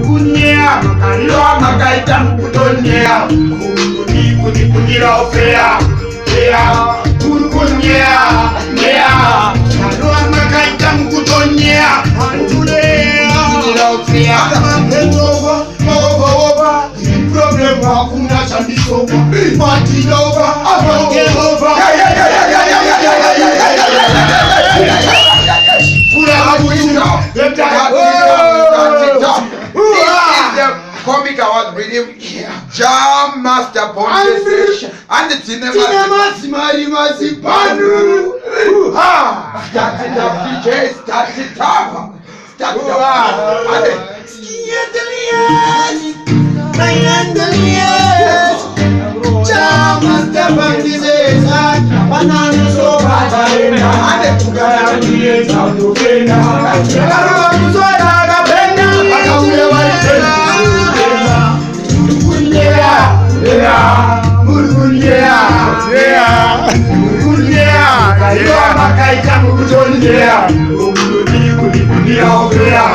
Kunyea, makaliwa makaita mkutonya. Kunyira ofea, kunyea, makaliwa makaita mkutonya. Kunyira ofea, problem hakuna chandisova, matidova, avangelova. Comic award reading Jam Master Ponce and the Cinemas Mari Panu. Start it up, DJ, start it up. Start it up. Jam Master Ponce, banana so bad, and the Tugana sound of Makaita mkutonya, umuludi kulibunia ofea.